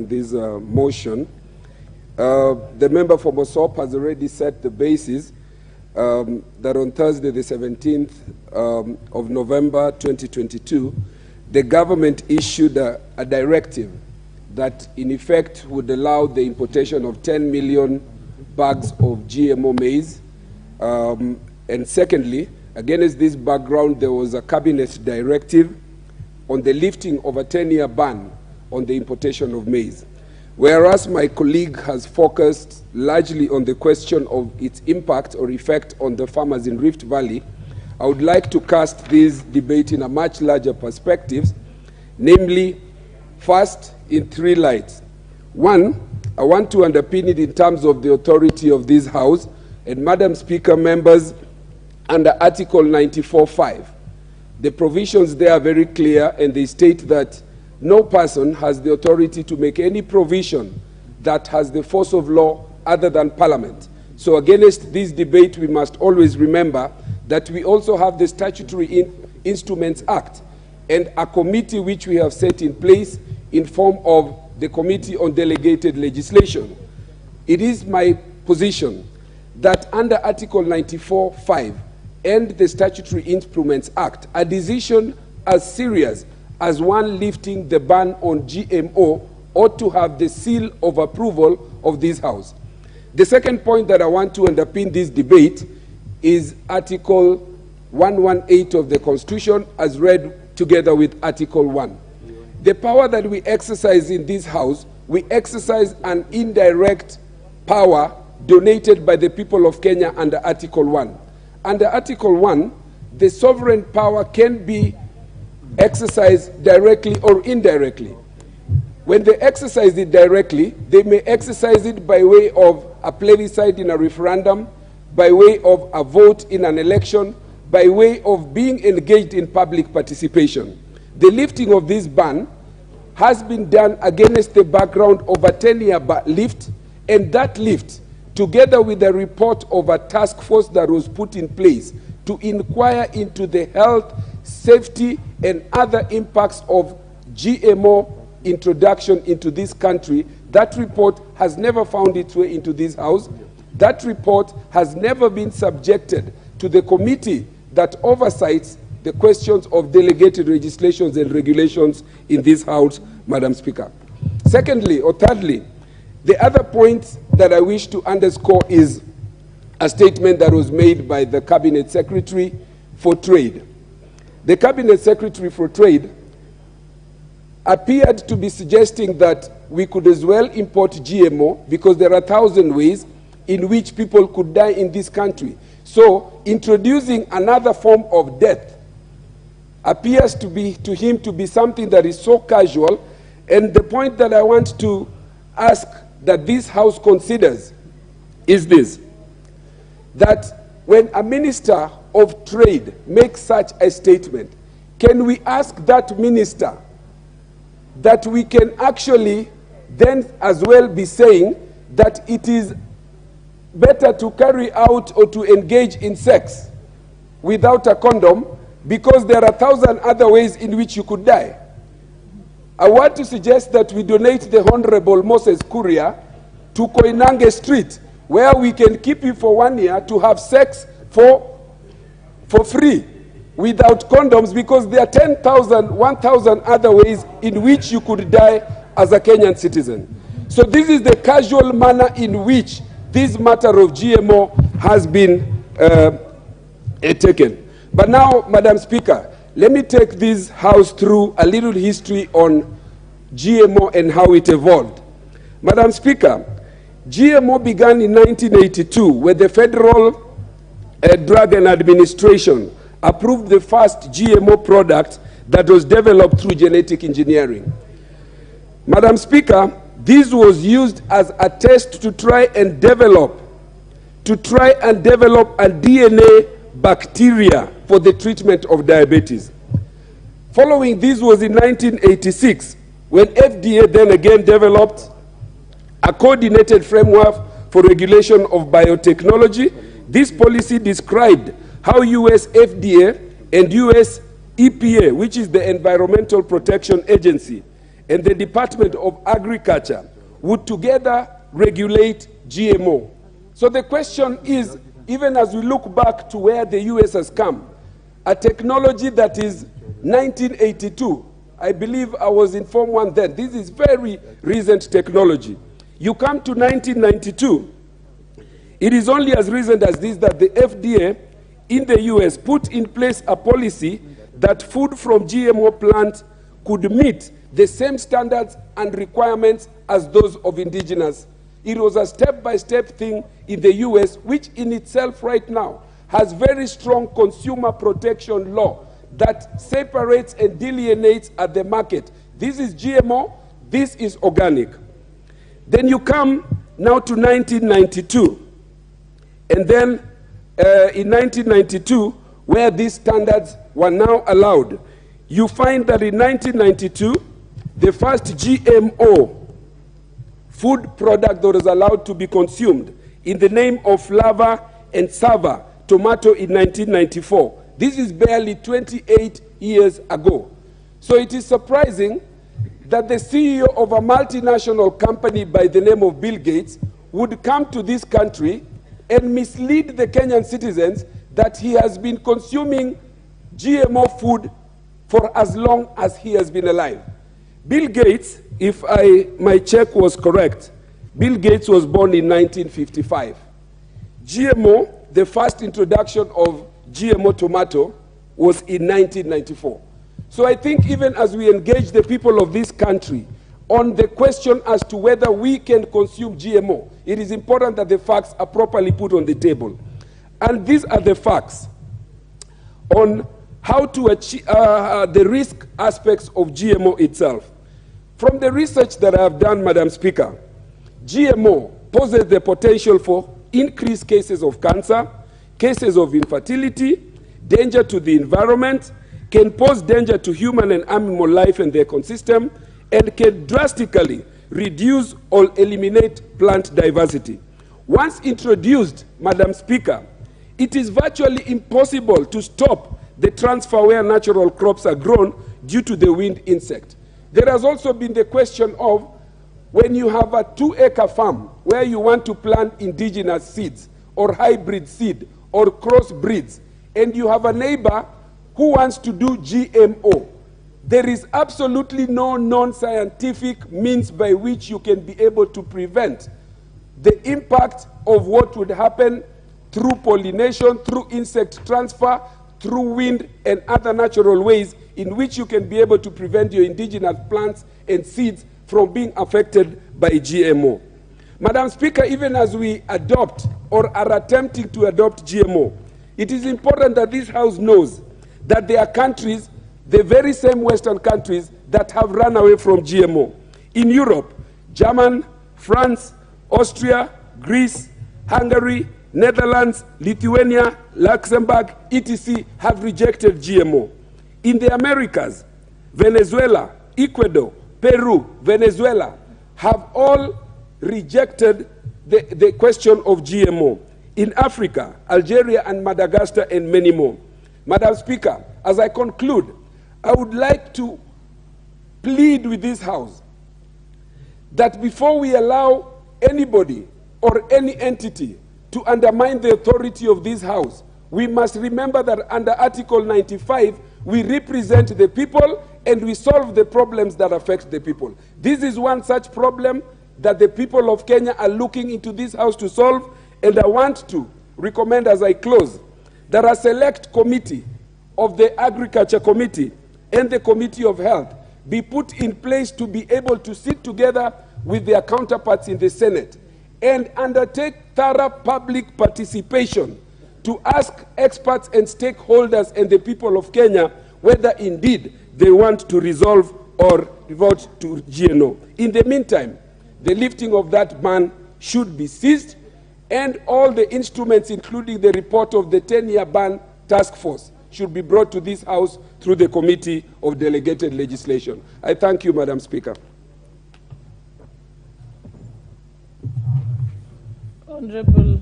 this motion. The member for Mosop has already set the basis that on Thursday, the 17th of November 2022, the government issued a directive that in effect would allow the importation of 10 million bags of GMO maize. And secondly, against this background, there was a cabinet directive on the lifting of a 10-year ban on the importation of maize. Whereas my colleague has focused largely on the question of its impact or effect on the farmers in Rift Valley, I would like to cast this debate in a much larger perspective, namely, first, in three lights. One, I want to underpin it in terms of the authority of this House, and Madam Speaker, members, under Article 94(5). The provisions there are very clear, and they state that no person has the authority to make any provision that has the force of law other than Parliament. So against this debate, we must always remember that we also have the Statutory Instruments Act and a committee which we have set in place in form of the Committee on Delegated Legislation. It is my position that under Article 94(5) and the Statutory Instruments Act, a decision as serious as one lifting the ban on GMO ought to have the seal of approval of this House. The second point that I want to underpin this debate is Article 118 of the Constitution as read together with Article 1. The power that we exercise in this House, we exercise an indirect power donated by the people of Kenya under Article 1. Under Article 1, the sovereign power can be exercised directly or indirectly. When they exercise it directly, they may exercise it by way of a plebiscite in a referendum, by way of a vote in an election, by way of being engaged in public participation. The lifting of this ban has been done against the background of a 10-year lift, and that lift, together with the report of a task force that was put in place to inquire into the health, safety, and other impacts of GMO introduction into this country, that report has never found its way into this House. That report has never been subjected to the committee that oversights the questions of delegated legislations and regulations in this House, Madam Speaker. Secondly, or thirdly, the other point that I wish to underscore is a statement that was made by the Cabinet Secretary for Trade. The Cabinet Secretary for Trade appeared to be suggesting that we could as well import GMO because there are 1,000 ways in which people could die in this country. So introducing another form of death appears to him to be something that is so casual. And the point that I want to ask that this House considers is this, that when a Minister of Trade makes such a statement, can we ask that minister that we can actually then as well be saying that it is better to carry out or to engage in sex without a condom because there are 1,000 other ways in which you could die? I want to suggest that we donate the Honorable Moses Kuria to Koinange Street, where we can keep him for 1 year to have sex for free without condoms, because there are 10,000, 1,000 other ways in which you could die as a Kenyan citizen. So this is the casual manner in which this matter of GMO has been taken. But now, Madam Speaker, let me take this House through a little history on GMO and how it evolved. Madam Speaker, GMO began in 1982 when the Federal Drug and Administration approved the first GMO product that was developed through genetic engineering. Madam Speaker, this was used as a test to try and develop a DNA bacteria for the treatment of diabetes. Following this was in 1986 when FDA then again developed a coordinated framework for regulation of biotechnology. This policy described how US FDA and US EPA, which is the Environmental Protection Agency, and the Department of Agriculture would together regulate GMO. So the question is, even as we look back to where the US has come, a technology that is 1982, I believe I was in Form 1 then. This is very recent technology. You come to 1992, it is only as recent as this that the FDA in the US put in place a policy that food from GMO plants could meet the same standards and requirements as those of indigenous. It was a step-by-step thing in the US, which in itself right now has very strong consumer protection law that separates and delineates at the market. This is GMO, this is organic. Then you come now to 1992. And then in 1992, where these standards were now allowed, you find that in 1992, the first GMO food product that was allowed to be consumed in the name of Flava and Sava tomato in 1994. This is barely 28 years ago. So it is surprising that the CEO of a multinational company by the name of Bill Gates would come to this country and mislead the Kenyan citizens that he has been consuming GMO food for as long as he has been alive. Bill Gates, if my check was correct, Bill Gates was born in 1955. GMO, the first introduction of GMO tomato, was in 1994. So I think even as we engage the people of this country on the question as to whether we can consume GMO, it is important that the facts are properly put on the table. And these are the facts on how to achieve the risk aspects of GMO itself. From the research that I have done, Madam Speaker, GMO poses the potential for increased cases of cancer, cases of infertility, danger to the environment, can pose danger to human and animal life and the ecosystem, and can drastically reduce or eliminate plant diversity. Once introduced, Madam Speaker, it is virtually impossible to stop the transfer where natural crops are grown due to the wind insect. There has also been the question of when you have a 2-acre farm where you want to plant indigenous seeds or hybrid seed or crossbreeds, and you have a neighbor who wants to do GMO. There is absolutely no non-scientific means by which you can be able to prevent the impact of what would happen through pollination, through insect transfer, through wind and other natural ways in which you can be able to prevent your indigenous plants and seeds from being affected by GMO. Madam Speaker, even as we adopt or are attempting to adopt GMO, it is important that this House knows that there are countries, the very same Western countries, that have run away from GMO. In Europe, Germany, France, Austria, Greece, Hungary, Netherlands, Lithuania, Luxembourg, etc. have rejected GMO. In the Americas, Venezuela, Ecuador, Peru, Venezuela have all rejected the question of GMO. In Africa, Algeria and Madagascar and many more. Madam Speaker, as I conclude, I would like to plead with this House that before we allow anybody or any entity to undermine the authority of this House, we must remember that under Article 95, we represent the people and we solve the problems that affect the people. This is one such problem that the people of Kenya are looking into this House to solve, and I want to recommend as I close that a select committee of the Agriculture Committee and the Committee of Health be put in place to be able to sit together with their counterparts in the Senate and undertake thorough public participation to ask experts and stakeholders and the people of Kenya whether indeed they want to resolve or vote to GMO. In the meantime, the lifting of that ban should be ceased, and all the instruments, including the report of the 10-year ban task force, should be brought to this House through the Committee of Delegated Legislation. I thank you, Madam Speaker. Honorable